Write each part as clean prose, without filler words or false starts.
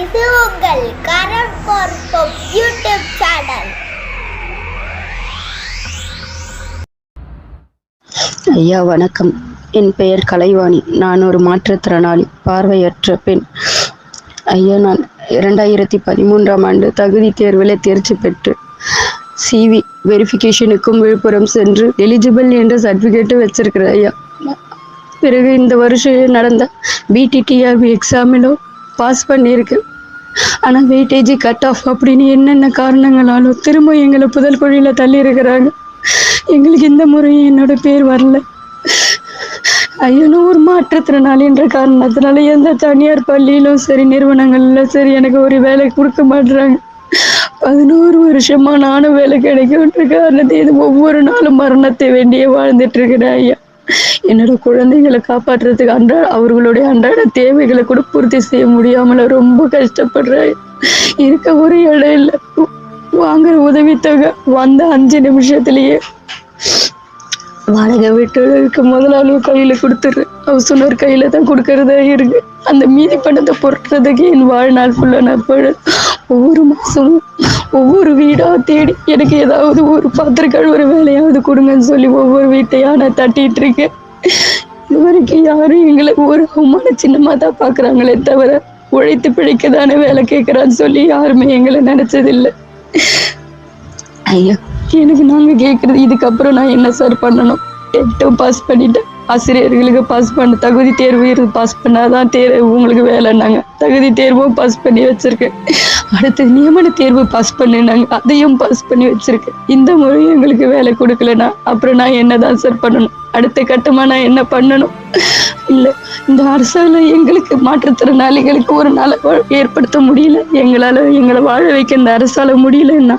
இது உங்கள் கரண் பார்ப்போம் யூடியூப் சேனல். ஐயா வணக்கம். என் பெயர் கலைவாணி. நான் ஒரு மாற்றுத்திறனாளி, பார்வையற்ற பெண். ஐயா, நான் 2013ஆம் ஆண்டு தகுதி தேர்வில் தேர்ச்சி பெற்று சிவி வெரிஃபிகேஷனுக்கும் விழுப்புரம் சென்று எலிஜிபிள் என்ற சர்டிஃபிகேட்டு வச்சிருக்கிறேன் ஐயா. பிறகு இந்த வருஷம் நடந்த பிடிடிஆர்பி எக்ஸாமிலும் பாஸ் பண்ணியிருக்கேன். ஆனால் வெயிட்டேஜ் கட் ஆஃப் அப்படின்னு என்னென்ன காரணங்களாலும் திரும்ப எங்களை புதல் குழியில் தள்ளி இருக்கிறாங்க. எங்களுக்கு இந்த முறையும் என்னோட பேர் வரல. ஐயனும் ஒரு மாற்றுத்திறனாளி என்ற காரணத்தினால எந்த தனியார் பள்ளியிலும் சரி நிறுவனங்களிலும் சரி எனக்கு ஒரு வேலை கொடுக்க மாட்டுறாங்க. 11 வருஷமா நானும் வேலை கிடைக்கின்ற காரணத்தை இது ஒவ்வொரு நாளும் மரணத்தை வேண்டியே வாழ்ந்துட்டு இருக்கிறேன் ஐயா. என்னோட குழந்தைகளை காப்பாற்றுறதுக்கு அவர்களுடைய அன்றாட தேவைகளை கூட பூர்த்தி செய்ய முடியாமல ரொம்ப கஷ்டப்படுறேன். இருக்க ஒரு இடம் இல்லை. வாங்குற உதவித்தொகை வந்த 5 நிமிஷத்துலயே வாடகை வீட்டுக்கு முதலாளி கையில கொடுத்துடுறேன். ஹவுஸ் கையில தான் கொடுக்கறதா இருக்கு. அந்த மீதி பணத்தை பொறுக்கிறதுக்கு என் வாழ்நாள் ஃபுல்லா நான் ஒவ்வொரு மாசமும் ஒவ்வொரு வீடா தேடி எனக்கு ஏதாவது ஒரு பாத்திரங்கள் ஒரு வேலையாவது கொடுங்கன்னு சொல்லி ஒவ்வொரு வீட்டையா நான் தட்டிட்டு இருக்கேன். இது வரைக்கும் யாரும் எங்களை ஒரு அவமான சின்னமா தான் பாக்குறாங்களே தவிர உழைத்து பிழைக்கதானே வேலை கேட்கறான்னு சொல்லி யாருமே எங்களை நினைச்சதில்லை. ஐயா, எனக்கு நாங்க கேட்கறது இதுக்கப்புறம் நான் என்ன சார் பண்ணணும்? 10th பாஸ் பண்ணிட்டேன். ஆசிரியர்களுக்கு பாஸ் பண்ண தகுதி தேர்வு பாஸ் பண்ணாதான் உங்களுக்கு வேலைன்னாங்க. தகுதி தேர்வும் பாஸ் பண்ணி வச்சிருக்கேன். அடுத்து நியமன தேர்வு பாஸ் பண்ணினாங்க. அதையும் பாஸ் பண்ணி வச்சிருக்கேன். இந்த முறையும் எங்களுக்கு வேலை கொடுக்கலன்னா அப்புறம் நான் என்னதான் சார் பண்ணணும்? அடுத்த கட்டமா நான் என்ன பண்ணணும்? இல்லை, இந்த அரசாங்கம் எங்களுக்கு மாற்றுத்திறனாளிகளுக்கு ஒரு நாளை ஏற்படுத்த முடியல. எங்களை வாழ வைக்க இந்த அரசால முடியலன்னா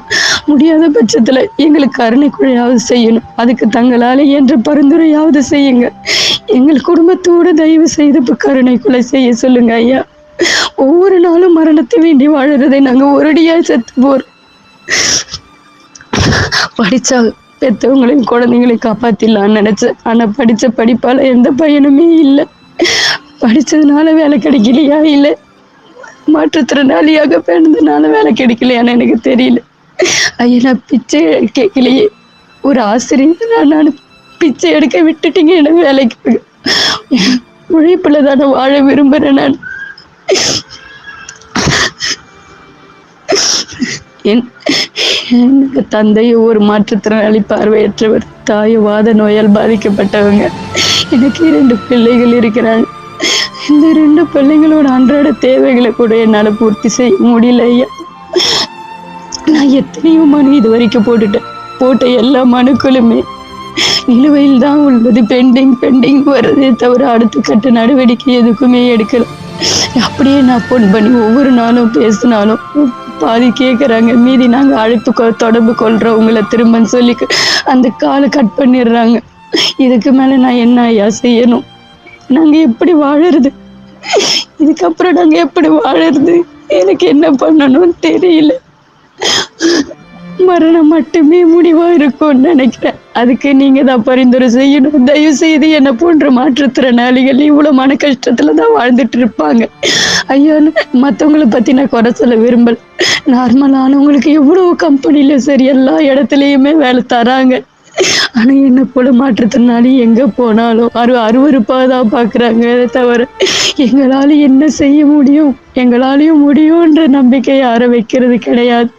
முடியாத பட்சத்துல எங்களுக்கு கருணைக்குழையாவது செய்யணும். அதுக்கு தங்களால என்ற பரிந்துரையாவது செய்யுங்க. எங்கள் குடும்பத்தோடு தயவு செய்து கருணைக்குலை செய்ய சொல்லுங்க ஐயா. ஒவ்வொரு நாளும் மரணத்தை வேண்டி வாழறதை நாங்க ஒரடியா செத்து போறோம். படிச்சா பெற்றவங்களையும் குழந்தைங்களையும் காப்பாத்திடலான்னு நினைச்சேன். ஆனா படிச்ச படிப்பால எந்த பயனுமே இல்லை. படிச்சதுனால வேலை கிடைக்கலையா, இல்லை மாற்றுத்திறனாளியாக பிறந்ததுனால வேலை கிடைக்கலையான்னு எனக்கு தெரியல ஐயா. நான் பிச்சை கேட்கலையே. ஒரு ஆசிரியர் நான் பிச்சை எடுக்க விட்டுட்டீங்க என்ன வேலைக்கு. உழைப்புல தானே வாழ விரும்புறேன் நான். எனக்கு தந்தையும் ஒரு மாற்றுத்திறனாளி, பார்வையற்றவர். தாயும் வாத நோயால் பாதிக்கப்பட்டவங்க. எனக்கு 2 பிள்ளைகள் இருக்கிறாங்க. இந்த 2 பிள்ளைங்களோட அன்றாட தேவைகளை கூட என்னால பூர்த்தி செய்ய முடியல ஐயா. நான் எத்தனையோ மனு இது வரைக்கும் போட்ட எல்லா மனுக்களுமே நிலுவையில் தான் உள்ளது. பெண்டிங் வர்றதே தவிர அடுத்த கட்ட நடவடிக்கை எதுக்குமே எடுக்கல. அப்படியே நான் ஃபோன் பண்ணி ஒவ்வொரு நாளும் பேசினாலும் பாதி கேட்குறாங்க, மீதி நாங்கள் அழைப்பு தொடர்பு கொள்றோம் உங்களை திரும்பன்னு சொல்லி அந்த காலை கட் பண்ணிடுறாங்க. இதுக்கு மேலே நான் என்ன ஐயா செய்யணும்? நாங்கள் எப்படி வாழறது? இதுக்கப்புறம் நாங்கள் எப்படி வாழறது? எனக்கு என்ன பண்ணணும்னு தெரியல. மரணம் மட்டுமே முடிவா இருக்கும்னு நினைக்கிறேன். அதுக்கு நீங்க தான் பரிந்துரை செய்யணும். தயவு செய்து என்ன போன்ற மாற்றுத்திறனாளிகள் இவ்வளவு மன கஷ்டத்துல தான் வாழ்ந்துட்டு இருப்பாங்க ஐயா. மற்றவங்களை பத்தி நான் குறை சொல்ல விரும்பல. நார்மலானவங்களுக்கு எவ்வளவு கம்பெனில சரி எல்லா இடத்துலயுமே வேலை தராங்க. ஆனா என்ன போல மாற்றுத்திறனாளி எங்க போனாலும் அருவருப்பாதான் பாக்குறாங்க தவிர எங்களால என்ன செய்ய முடியும், எங்களாலையும் முடியும்ன்ற நம்பிக்கை யாரும் வைக்கிறது கிடையாது.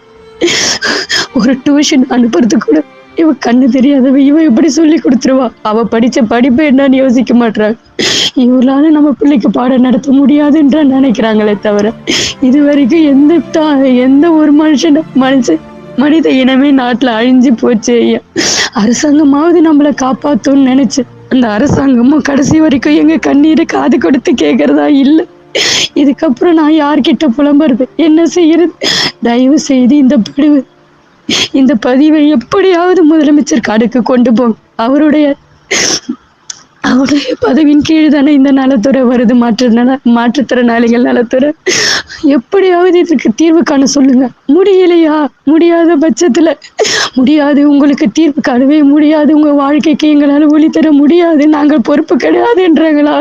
ஒரு டியூஷன் அனுப்புறது கூட இவ கண்ணு தெரியாதவ, இவ எப்படி சொல்லி கொடுத்துருவா? அவ படிச்ச படிப்பு என்னன்னு யோசிக்க மாட்டாங்க. இவளால நம்ம பிள்ளைக்கு பாடம் நடத்த முடியாதுன்ற நினைக்கிறாங்களே தவிர இது வரைக்கும் எந்த ஒரு மனித இனமே நாட்டுல அழிஞ்சு போச்சு ஐயா. அரசாங்கமாவது நம்மளை காப்பாத்தும்னு நினைச்சு அந்த அரசாங்கமும் கடைசி வரைக்கும் எங்க கண்ணீரை காது கொடுத்து கேட்கறதா இல்லை. இதுக்கப்புறம் நான் யார்கிட்ட புலம்புறது? என்ன செய்யறது? தயவு செய்து இந்த பதிவை எப்படியாவது முதலமைச்சர் காடுக்கு கொண்டு போங்க. அவருடைய பதவியின் கீழ் தானே இந்த நலத்துறை வருது, மாற்றுத்திறனாளிகள் நலத்துறை. எப்படியாவது இதுக்கு தீர்வு காண சொல்லுங்க. முடியலையா? முடியாத பட்சத்துல முடியாது, உங்களுக்கு தீர்வு காணவே முடியாது, உங்க வாழ்க்கைக்கு எங்களால் ஒளி தர முடியாது, நாங்கள் பொறுப்பு கிடையாதுன்றாங்களா?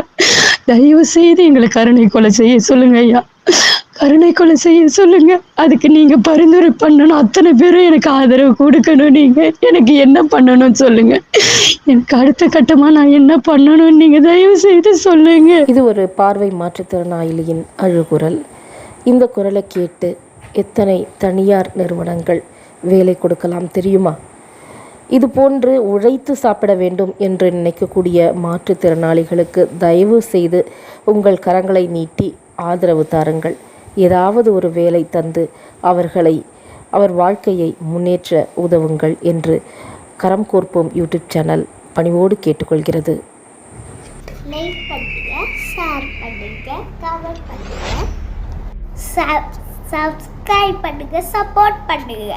தயவு செய்து எங்களை கருணை கொலை செய்ய சொல்லுங்க ஐயா. கருணை கொலை செய்ய சொல்லுங்க. அதுக்கு நீங்க பரிந்துரை பண்ணணும். அத்தனை பேரும் எனக்கு ஆதரவு கொடுக்கணும். நீங்க எனக்கு என்ன பண்ணணும்னு சொல்லுங்க. எனக்கு அடுத்த கட்டமா நான் என்ன பண்ணணும்னு நீங்க தயவு செய்து சொல்லுங்க. இது ஒரு பார்வை மாற்றுத்திறனாளியின் அழுகுரல். இந்த குரலை கேட்டு எத்தனை தனியார் நிறுவனங்கள் வேலை கொடுக்கலாம் தெரியுமா? இது போன்று உழைத்து சாப்பிட வேண்டும் என்று நினைக்கக்கூடிய மாற்றுத்திறனாளிகளுக்கு தயவு செய்து உங்கள் கரங்களை நீட்டி ஆதரவு தாருங்கள். ஏதாவது ஒரு வேலை தந்து அவர் வாழ்க்கையை முன்னேற்ற உதவுங்கள் என்று கரம் கோர்ப்போம் யூடியூப் சேனல் பணிவோடு கேட்டுக்கொள்கிறது. லைக் பண்ணுங்க, ஷேர் பண்ணுங்க, கமெண்ட் பண்ணுங்க, சப்ஸ்கிரைப் பண்ணுங்க, சப்போர்ட் பண்ணுங்க.